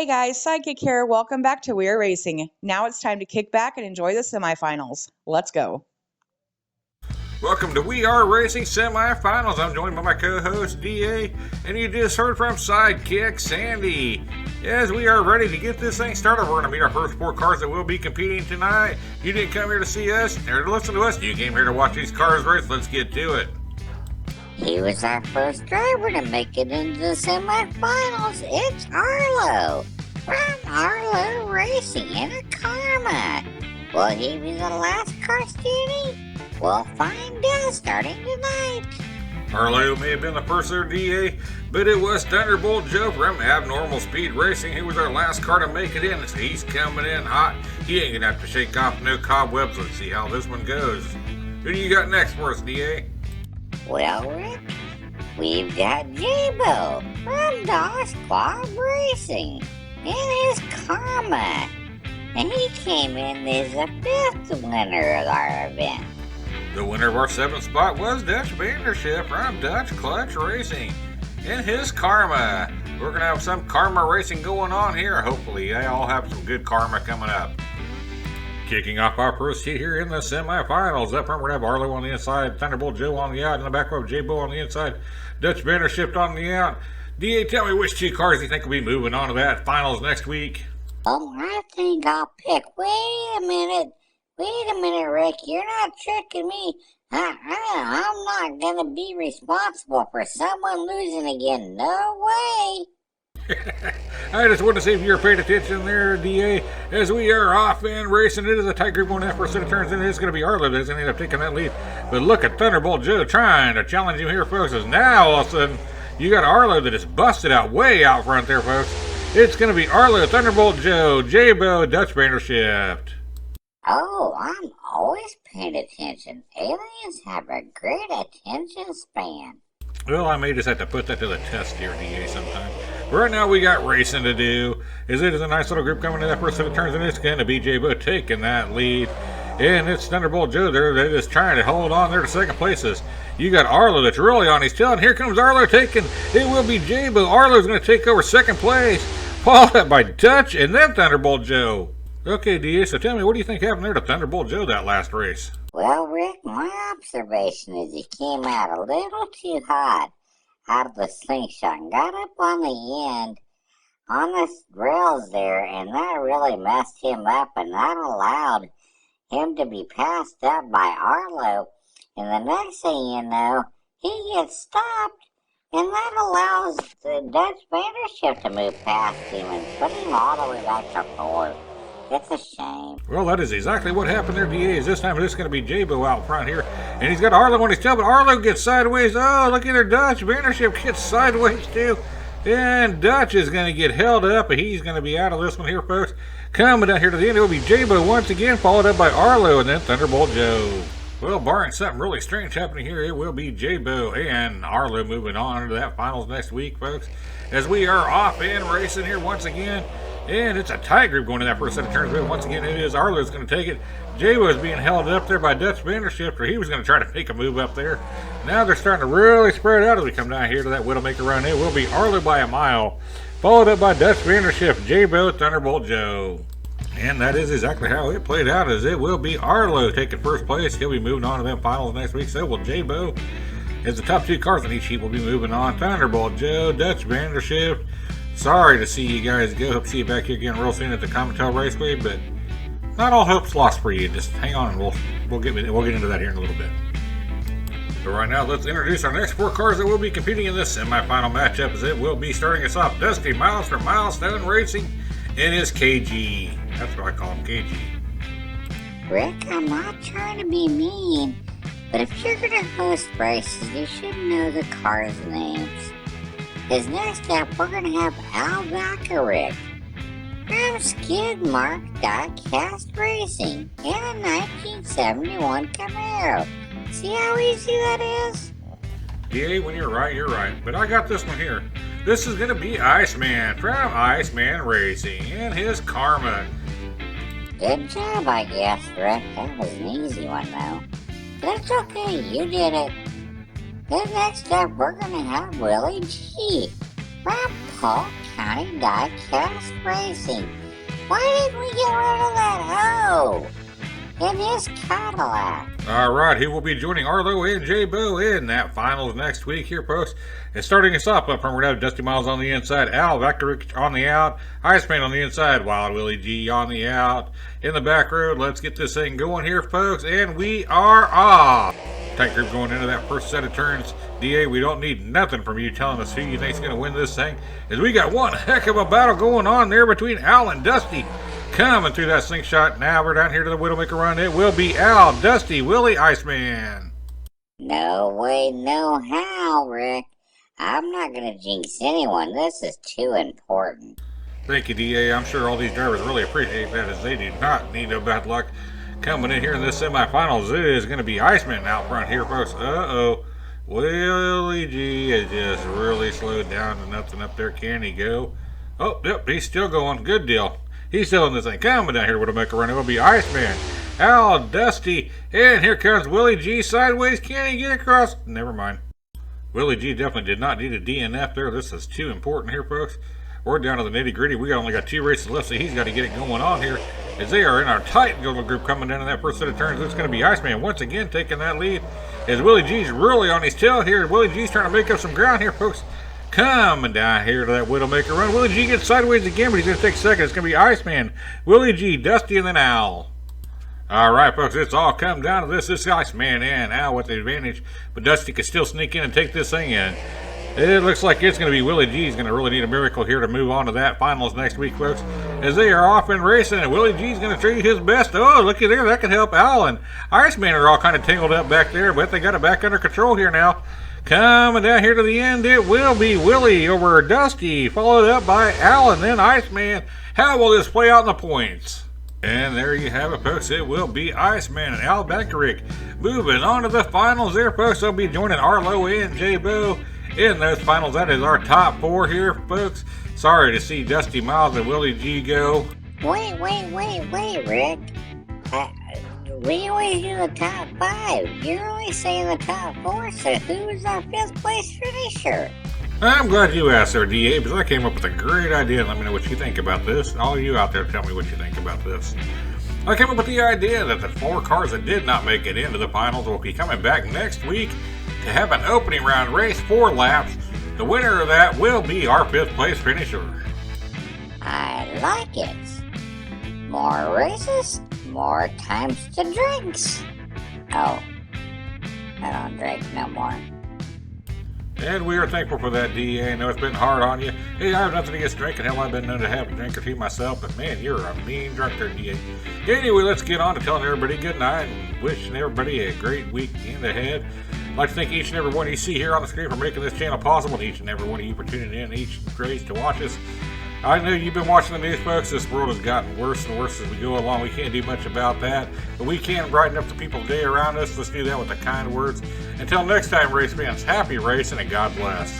guys, Sidekick here. Welcome back to W.A.R Racing. Now it's time to kick back and enjoy the semifinals. Let's go. Welcome to W.A.R Racing Semi-Finals. I'm joined by my co-host, D.A., and you just heard from Sidekick Sandy. As we are ready to get this thing started, we're going to meet our first 4 cars that will be competing tonight. You didn't come here to see us or to listen to us. You came here to watch these cars race. Let's get to it. He was our first driver to make it into the semifinals. It's Arlo from Arlo Racing in a Karma. Will he be the last car student? We'll find out starting tonight. Arlo may have been the first there, DA, but it was Thunderbolt Joe from Abnormal Speed Racing. He was our last car to make it in. So he's coming in hot. He ain't going to have to shake off no cobwebs. Let's see how this one goes. Who do you got next for us, DA? Well, Rick, we've got J-Bo from DOS Club Racing in his Karma. And he came in as the 5th winner of our event. The winner of our 7th spot was Dutch Vandership from Dutch Clutch Racing in his Karma. We're going to have some Karma racing going on here. Hopefully, they all have some good Karma coming up. Kicking off our first heat here in the semifinals. Up front, we're going to have Arlo on the inside, Thunderbolt Joe on the out, in the back row, J-Bo on the inside, Dutch Vandership on the out. DA, tell me which 2 cars you think will be moving on to that finals next week. Oh, I think I'll pick. Wait a minute, Rick. You're not tricking me. I'm not going to be responsible for someone losing again. No way. I just want to see if you're paying attention there, DA, as we are off and racing into the tight group 1 after a set of turns, and it's going to be Arlo that's going to end up taking that lead. But look at Thunderbolt Joe trying to challenge him here, folks, as now all of a sudden you got Arlo that is busted out way out front there, folks. It's going to be Arlo, Thunderbolt Joe, J-Bo, Dutch Vandership. Oh, I'm always paying attention. Aliens have a great attention span. Well, I may just have to put that to the test here, DA, sometime. Right now, we got racing to do. It is a nice little group coming to that first set of turns, and it's going to be J-Bo taking that lead. And it's Thunderbolt Joe there. They're just trying to hold on there to second places. You got Arlo that's really on his tail, and here comes Arlo taking. It will be J-Bo. Arlo's going to take over second place, followed up by Dutch, and then Thunderbolt Joe. Okay, DA, so tell me, what do you think happened there to Thunderbolt Joe that last race? Well, Rick, my observation is he came out a little too hot out of the slingshot and got up on the end on the rails there, and that really messed him up, and that allowed him to be passed up by Arlo. And the next thing you know, he gets stopped, and that allows the Dutch Vandership to move past him and put him all the way back to 4th. It's a shame. Well, that is exactly what happened there, DA. Is this time it's going to be J-Bo out front here. And he's got Arlo on his tail, but Arlo gets sideways. Oh, look at their Dutch Vandership gets sideways too. And Dutch is going to get held up, and he's going to be out of this one here, folks. Coming down here to the end, it will be J-Bo once again, followed up by Arlo, and then Thunderbolt Joe. Well, barring something really strange happening here, it will be J-Bo and Arlo moving on to that finals next week, folks. As we are off and racing here once again. And it's a tight group going to that first set of turns. But once again, it is Arlo's going to take it. J-Bo is being held up there by Dutch Vandership, or he was going to try to make a move up there. Now they're starting to really spread out as we come down here to that Widowmaker run. It will be Arlo by a mile, followed up by Dutch Vandership, J-Bo, Thunderbolt Joe. And that is exactly how it played out, as it will be Arlo taking first place. He'll be moving on to them finals next week. So will J-Bo. As the top 2 cars in each heat will be moving on. Thunderbolt Joe, Dutch Vandership. Sorry to see you guys go. Hope to see you back here again real soon at the Comitel Raceway, but not all hope's lost for you. Just hang on, and we'll get into that here in a little bit. So right now, let's introduce our next 4 cars that will be competing in this semifinal matchup, as it will be starting us off. Dusty Miles from Milestone Racing in his KG. That's what I call him, KG. Rick, I'm not trying to be mean, but if you're going to host races, you should know the cars' names. His next up, we're going to have Al Vacaric from Skidmark Diecast Racing in a 1971 Camaro. See how easy that is? DA, when you're right. But I got this one here. This is going to be Iceman from Iceman Racing in his Karma. Good job, I guess, Rick. That was an easy one, though. That's okay, you did it. Then next up, we're going to have Willie G from Paul County Diecast Racing. Why didn't we get rid of that O in his Cadillac? All right, he will be joining Arlo and J-Bo in that finals next week here, folks. And starting us off up front, we're going to have Dusty Miles on the inside, Al Vectoric on the out, Iceman on the inside, Wild Willie G on the out. In the back road, let's get this thing going here, folks, and we are off. Tight group going into that first set of turns. DA, we don't need nothing from you telling us who you think's going to win this thing, as we got one heck of a battle going on there between Al and Dusty. Coming through that slingshot. Now we're down here to the Widowmaker run. It will be Al, Dusty, Willie, Iceman. No way, no how, Rick. I'm not going to jinx anyone. This is too important. Thank you, DA. I'm sure all these drivers really appreciate that, as they do not need no bad luck. Coming in here in this semifinals, it is going to be Iceman out front here, folks. Uh-oh. Willie G is just really slowed down to nothing up there. Can he go? Oh, yep, he's still going. Good deal. He's still in this thing. Coming down here to Widowmaker run. It will be Iceman, Al, Dusty, and here comes Willie G sideways. Can he get across? Never mind. Willie G definitely did not need a DNF there. This is too important here, folks. We're down to the nitty gritty. We only got 2 races left, so he's got to get it going on here, as they are in our tight little group coming down in that first set of turns. It's going to be Iceman once again taking that lead, as Willie G's really on his tail here. Willie G's trying to make up some ground here, folks. Coming down here to that Widowmaker run. Willie G gets sideways again, but he's going to take second. It's going to be Iceman, Willie G, Dusty, and then Al. All right, folks, it's all come down to this. This Iceman and Al with the advantage, but Dusty can still sneak in and take this thing in. It looks like it's going to be Willie G. He's going to really need a miracle here to move on to that finals next week, folks, as they are off and racing, and Willie G's going to try his best. Oh, looky there. That could help Al and Iceman are all kind of tangled up back there, but they got it back under control here now. Coming down here to the end, it will be Willie over Dusty, followed up by Al and then Iceman. How will this play out in the points? And there you have it, folks. It will be Iceman and Al Vectoric moving on to the finals there, folks. They'll be joining Arlo and J-Bo in those finals. That is our top 4 here, folks. Sorry to see Dusty Miles and Willie G go. Wait, Rick. We always do the top 5. You're only saying the top 4, so who's our 5th place finisher? I'm glad you asked there, DA, because I came up with a great idea. Let me know what you think about this. All you out there, tell me what you think about this. I came up with the idea that the 4 cars that did not make it into the finals will be coming back next week to have an opening round race, 4 laps. The winner of that will be our 5th place finisher. I like it. More races, more times to drinks. Oh, I don't drink no more. And we are thankful for that, DA. I know it's been hard on you. Hey, I have nothing against drinking. Hell, I've been known to have a drink or two myself, but man, you're a mean drunk there, DA. Anyway, let's get on to telling everybody good night and wishing everybody a great weekend ahead. I'd like to thank each and every one of you see here on the screen for making this channel possible, and each and every one of you for tuning in each race to watch us. I know you've been watching the news, folks. This world has gotten worse and worse as we go along. We can't do much about that, but we can brighten up the people's day around us. Let's do that with the kind words. Until next time, race fans, happy racing and God bless.